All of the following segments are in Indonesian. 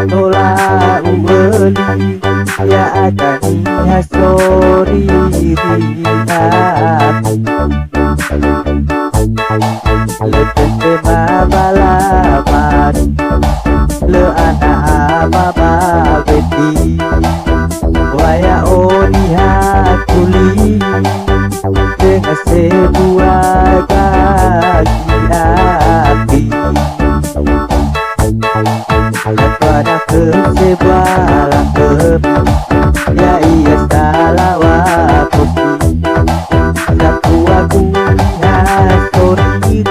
tola uweli ya adani hasori hati letete mabala mari le anak baba beti waya oni hakuli dengan sebuah kaki api pada ke sebuah langkep ya iya salah waputi sapu aku hasori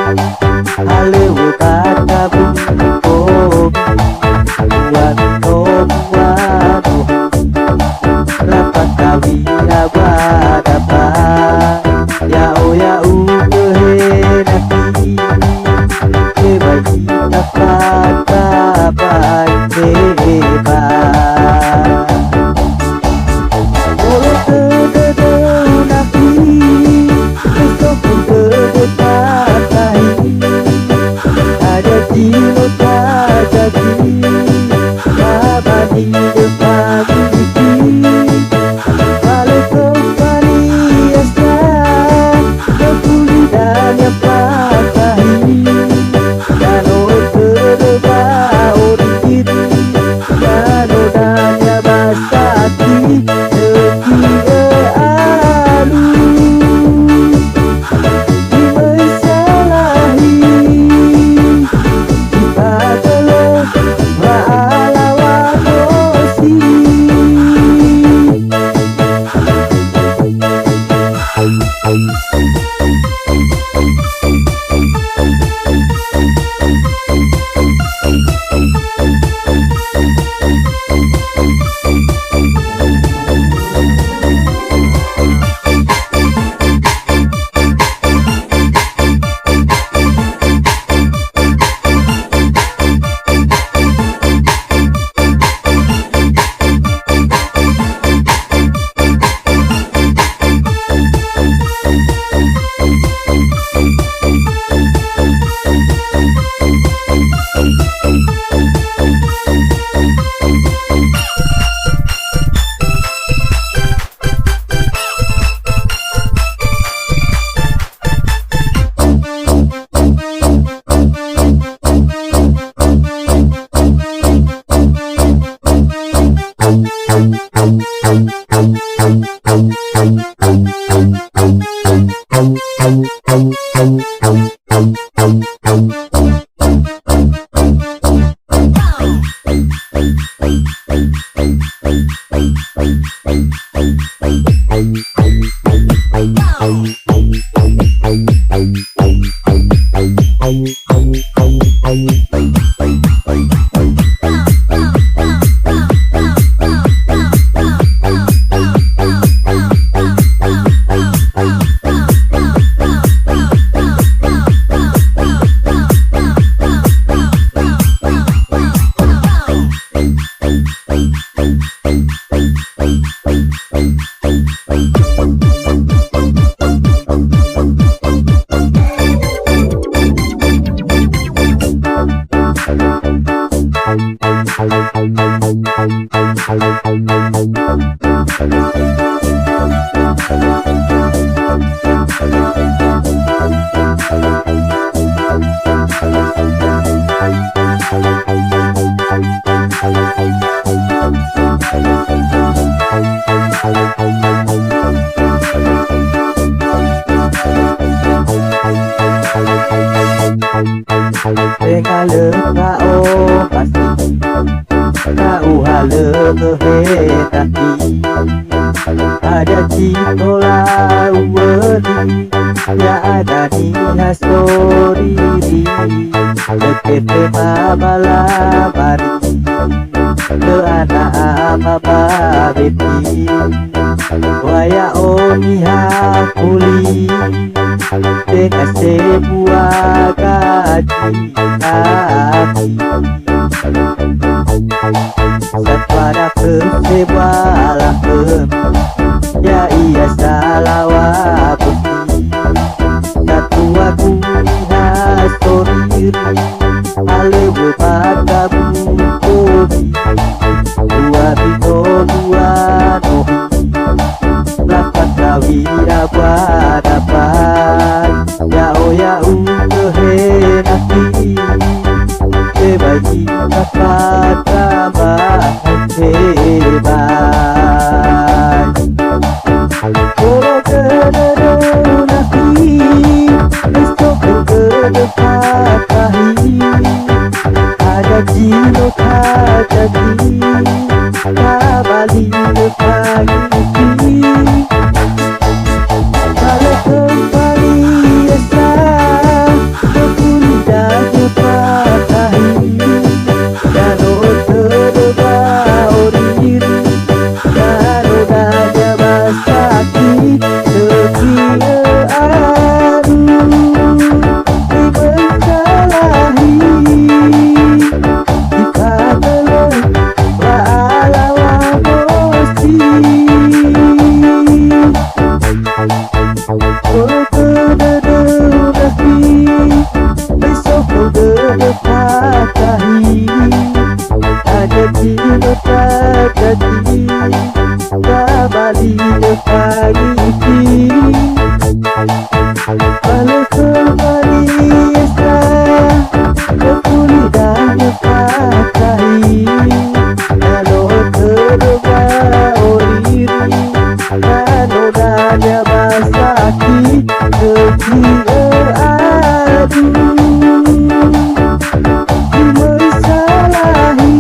halewu kata bukobi buat tobuamu rapat kawi abad apa ya o ya u kehenaki kebaiki dapat kapai hebat oleh kededenaki besok pun kedekatahi ada jiwa jadi abadi depan walau kembali asa kepuli dan yang patahi dan terdepa diri dan odanya basati setia alu dimesalahi dipadalah wa'ala wa'osi Tegale kao pasti kau hale kehendaki ada cikola uweli ya ada ni hasori lekete mabala bari ke anak baba beti waya oni hakuli dengan sebuah kaji hati pada ke sebuah lahkem ya iya salah waputi satu aku hasori halewu pada bukobi hebat. Kalau kenafi besok kedekat tahi ada jino kajati kabali pagi kalau kembali esa berkuliah patahi kalau terba oriri kalau daya basaki setia aru dibersalahi dikatakan wa'ala wa'bosti besok kau dekat tahi ada cinta terjadi kembali pagi kalau kembali esa berkuliah patahi kalau terba oriri kalau daya basaki setia adu dibersalahi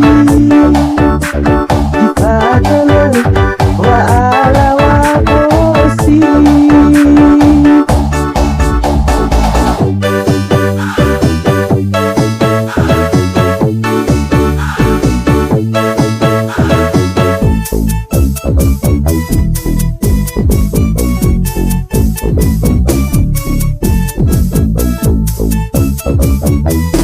dikatakan wa'ala wa'bosi. Bye.